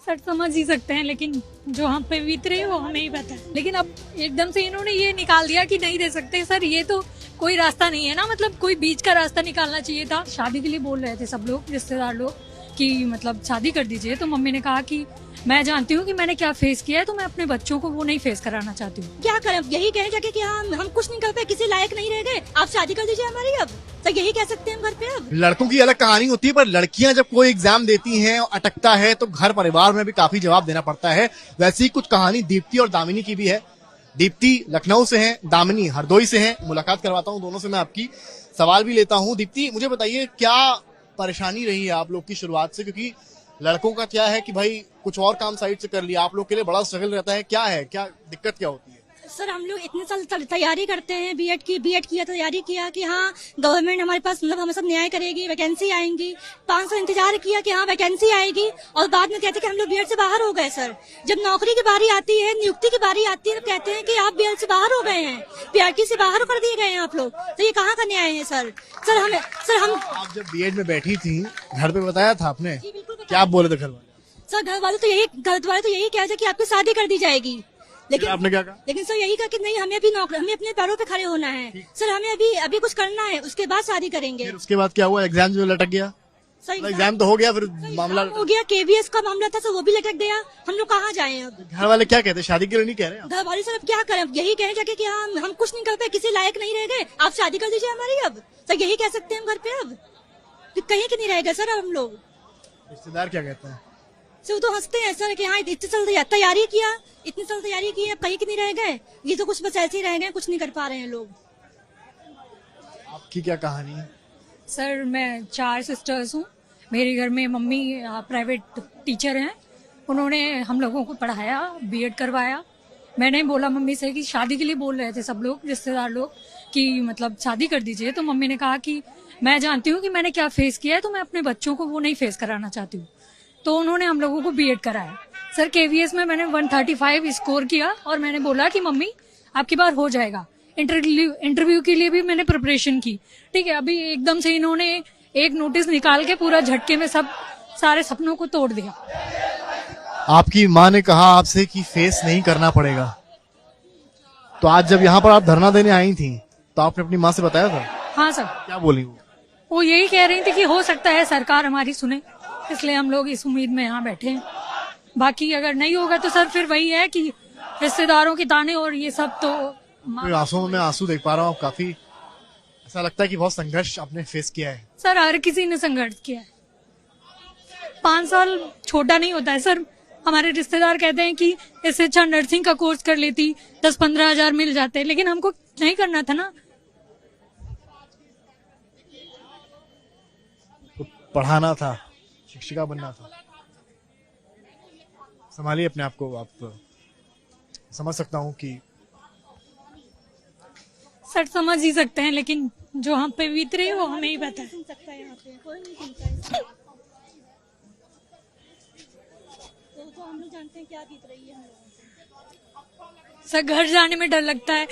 Sir समझ ही सकते हैं, लेकिन जो हम पे बीत रही है वो हमें ही पता है। लेकिन अब एकदम से इन्होंने ये निकाल दिया कि नहीं दे सकते। सर ये तो कोई रास्ता नहीं है ना, मतलब कोई बीच का रास्ता निकालना चाहिए था। शादी के लिए बोल रहे थे सब लोग, रिश्तेदार लोग, कि मतलब शादी कर दीजिए। तो मम्मी ने कहा कि मैं जानती हूँ कि मैंने क्या फेस किया है, तो मैं अपने बच्चों को वो नहीं फेस कराना चाहती हूँ। क्या करें, यही कहें जाके कि हम कुछ नहीं कर पाए, किसी लायक नहीं रह गए, आप शादी कर दीजिए हमारी। अब तो यही कह सकते हैं हम घर पे। अब लड़कों की अलग कहानी होती है, पर लड़कियां जब कोई एग्जाम देती हैं और अटकता है तो घर परिवार में भी काफी जवाब देना पड़ता है। वैसी ही कुछ कहानी दीप्ति और दामिनी की भी है। दीप्ति लखनऊ से है, दामिनी हरदोई से है। मुलाकात करवाता हूँ दोनों से, मैं आपकी सवाल भी लेता हूँ। दीप्ति, मुझे बताइए क्या परेशानी रही है आप लोग की शुरुआत से, क्योंकि लड़कों का क्या है कि भाई कुछ और काम साइड से कर लिया, आप लोग के लिए बड़ा स्ट्रगल रहता है। क्या है, क्या दिक्कत क्या होती है? सर हम लोग इतने साल तैयारी करते हैं, बीएड किया, तैयारी किया कि हाँ गवर्नमेंट हमारे पास मतलब हमें सब न्याय करेगी, वैकेंसी आएंगी। 5 साल इंतजार किया कि हाँ वैकेंसी आएगी, और बाद में कहते हैं कि हम लोग बीएड से बाहर हो गए। सर जब नौकरी की बारी आती है, नियुक्ति की बारी आती है, तो कहते हैं कि आप बीएड से बाहर हो गए हैं, पीआरटी से बाहर कर दिए गए हैं आप लोग। तो ये कहाँ का न्याय है सर? हम आप जब बीएड में बैठी थी, घर पे बताया था आपने? जी, बिल्कुल बताया। क्या आप बोले थे घर वाले? सर घर वाले तो यही कह रहे कि आपकी शादी कर दी जाएगी। लेकिन आपने क्या कहा? लेकिन सर यही कहा कि नहीं, हमें अपने पैरों पे खड़े होना है। सर हमें अभी कुछ करना है, उसके बाद शादी करेंगे। फिर उसके बाद क्या हुआ? एग्जाम जो लटक गया? सर एग्जाम तो हो गया, फिर मामला हो गया, केवीएस का मामला था सर, वो भी लटक गया। हम लोग कहाँ जाए अब? घर वाले क्या कहते हैं? शादी के लिए नहीं कह रहे हैं? घर वाले सर अब क्या करें, यही कहें जाके कि हम कुछ नहीं कर पाए, किसी लायक नहीं रह गए, आप शादी कर दीजिए हमारी। अब सर यही कह सकते हैं हम घर पे। अब कहीं के नहीं रह गए सर हम लोग। रिश्तेदार क्या कहते हैं? सर वो तो हंसते हैं सर कि हाँ इतने साल तैयारी किया, इतने साल तैयारी की, अब कहीं के नहीं रह गए, ये तो कुछ बस ऐसे ही रह गए, कुछ नहीं कर पा रहे हैं लोग। आपकी क्या कहानी है? सर मैं 4 सिस्टर्स हूँ। मेरे घर में मम्मी प्राइवेट टीचर हैं, उन्होंने हम लोगों को पढ़ाया, बीएड करवाया। मैंने बोला मम्मी से कि शादी के लिए बोल रहे थे सब लोग, रिश्तेदार लोग, कि मतलब शादी कर दीजिए। तो मम्मी ने कहा कि मैं जानती हूँ कि मैंने क्या फेस किया है, तो मैं अपने बच्चों को वो नहीं फेस कराना चाहती हूँ। तो उन्होंने हम लोगों को बीएड कराया। सर केवीएस में मैंने 135 स्कोर किया, और मैंने बोला कि मम्मी आपकी बार हो जाएगा। इंटरव्यू के लिए भी मैंने प्रिपरेशन की। ठीक है, अभी एकदम से इन्होंने एक नोटिस निकाल के पूरा झटके में सारे सपनों को तोड़ दिया। आपकी माँ ने कहा आपसे कि फेस नहीं करना पड़ेगा, तो आज जब यहाँ पर आप धरना देने आई थी तो आपने अपनी माँ से बताया था? हाँ सर। क्या बोली वो यही कह रही थी कि हो सकता है सरकार हमारी सुने, इसलिए हम लोग इस उम्मीद में यहाँ बैठे हैं। बाकी अगर नहीं होगा तो सर फिर वही है कि रिश्तेदारों के ताने और ये सब। तो आंसुओं में आंसू देख पा रहा हूँ, काफी ऐसा लगता है कि बहुत संघर्ष आपने फेस किया है। सर हर किसी ने संघर्ष किया है। 5 साल छोटा नहीं होता है सर। हमारे रिश्तेदार कहते हैं कि इससे अच्छा नर्सिंग का कोर्स कर लेती, 10-15 हजार मिल जाते, लेकिन हमको नहीं करना था ना। तो पढ़ाना था, शिक्षिका बनना था। संभालिए अपने आप को। आप समझ सकता हूँ कि सर समझ ही सकते हैं, लेकिन जो हम पे बीत रही है वो हमें ही पता है। सुन सकता है यहाँ पे, कोई नहीं सुनता है। तो हम लोग जानते हैं क्या बीत रही है हम लोगों से। सर घर जाने में डर लगता है,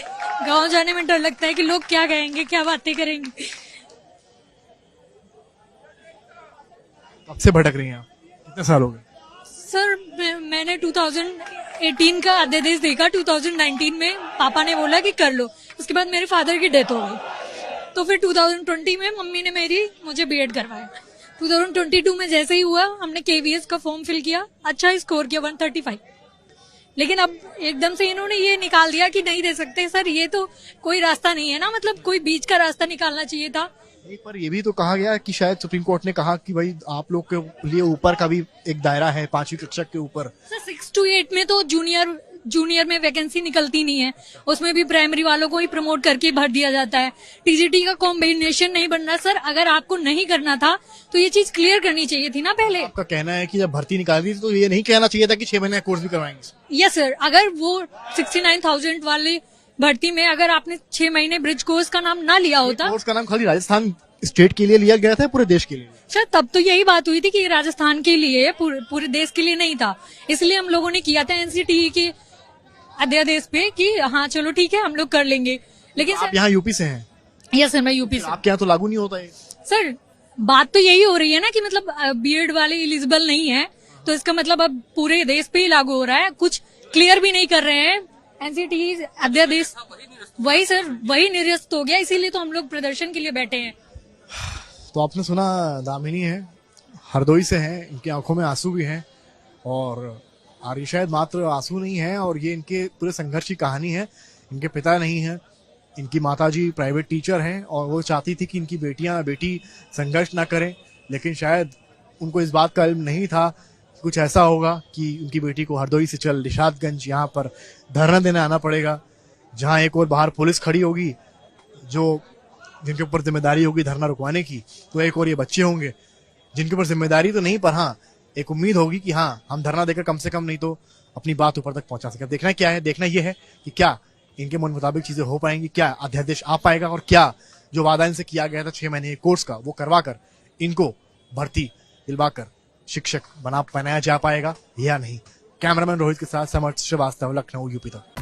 गांव जाने में डर लगता है कि लोग क्या कहेंगे, क्या बातें करेंगे। कब से भटक रही हैं आप? कितने साल हो गए? सर मैंने 2018 का अध्यादेश देखा, 2019 में पापा ने बोला कि कर लो। उसके बाद मेरे फादर की डेथ हो गई, तो फिर 2020 में मम्मी ने मुझे बीएड करवाया। 2022 में जैसे ही हुआ, हमने केवीएस का फॉर्म फिल किया, अच्छा स्कोर किया 135। लेकिन अब एकदम से इन्होंने ये निकाल दिया कि नहीं दे सकते। सर ये तो कोई रास्ता नहीं है ना, मतलब कोई बीच का रास्ता निकालना चाहिए था। पर ये भी तो कहा गया कि शायद सुप्रीम कोर्ट ने कहा कि भाई आप लोग के लिए ऊपर का भी एक दायरा है, 5वीं कक्षा के ऊपर। सर 6 to 8 में तो जूनियर में वैकेंसी निकलती नहीं है, उसमें भी प्राइमरी वालों को ही प्रमोट करके भर दिया जाता है। टीजीटी का कॉम्बिनेशन नहीं बनना। सर अगर आपको नहीं करना था तो ये चीज क्लियर करनी चाहिए थी ना पहले। आपका कहना है कि जब भर्ती निकाली थी तो ये नहीं कहना चाहिए था कि 6 महीने का कोर्स भी करवाएंगे? यस सर, अगर वो 69,000 वाले भर्ती में अगर आपने 6 महीने ब्रिज कोर्स का नाम ना लिया होता। कोर्स का नाम खाली राजस्थान स्टेट के लिए लिया गया था, पूरे देश के लिए? सर तब तो यही बात हुई थी कि राजस्थान के लिए, पूरे देश के लिए नहीं था। इसलिए हम लोगों ने किया था एनसीटीई के अध्यादेश पे कि हाँ चलो ठीक है हम लोग कर लेंगे। लेकिन आप यहाँ यूपी से हैं? यस सर, मैं यूपी से। आपके यहाँ तो लागू नहीं होता है? सर बात तो यही हो रही है ना कि मतलब बीएड वाले एलिजिबल नहीं है, तो इसका मतलब अब पूरे देश पे ही लागू हो रहा है, कुछ क्लियर भी नहीं कर रहे हैं। एनसीटी अध्यादेश वही सर, वही निरस्त हो गया, इसीलिए तो हम लोग प्रदर्शन के लिए बैठे हैं। तो आपने सुना, दामिनी है, हरदोई से हैं, इनकी आंखों में आंसू भी हैं और ये शायद मात्र आंसू नहीं है, और ये इनके पूरे संघर्ष की कहानी है। इनके पिता नहीं है, इनकी माताजी प्राइवेट टीचर हैं और वो चाहती थी कि इनकी बेटी संघर्ष ना करें, लेकिन शायद उनको इस बात का इल्म नहीं था कि कुछ ऐसा होगा कि उनकी बेटी को हरदोई से चल निशादगंज यहाँ पर धरना देने आना पड़ेगा, जहाँ एक और बाहर पुलिस खड़ी होगी जो जिनके ऊपर जिम्मेदारी होगी धरना रुकवाने की, तो एक और ये बच्चे होंगे जिनके ऊपर जिम्मेदारी तो नहीं, पर हाँ एक उम्मीद होगी कि हाँ हम धरना देकर कम से कम नहीं तो अपनी बात ऊपर तक पहुंचा सके। देखना क्या है, देखना यह है कि क्या इनके मन मुताबिक चीजें हो पाएंगी, क्या अध्यादेश आ पाएगा और क्या जो वादा इनसे किया गया था 6 महीने के कोर्स का वो करवा कर इनको भर्ती दिलवाकर शिक्षक बनाया जा पाएगा या नहीं। कैमरामैन रोहित के साथ समर्थ श्रीवास्तव, लखनऊ, यूपी तक।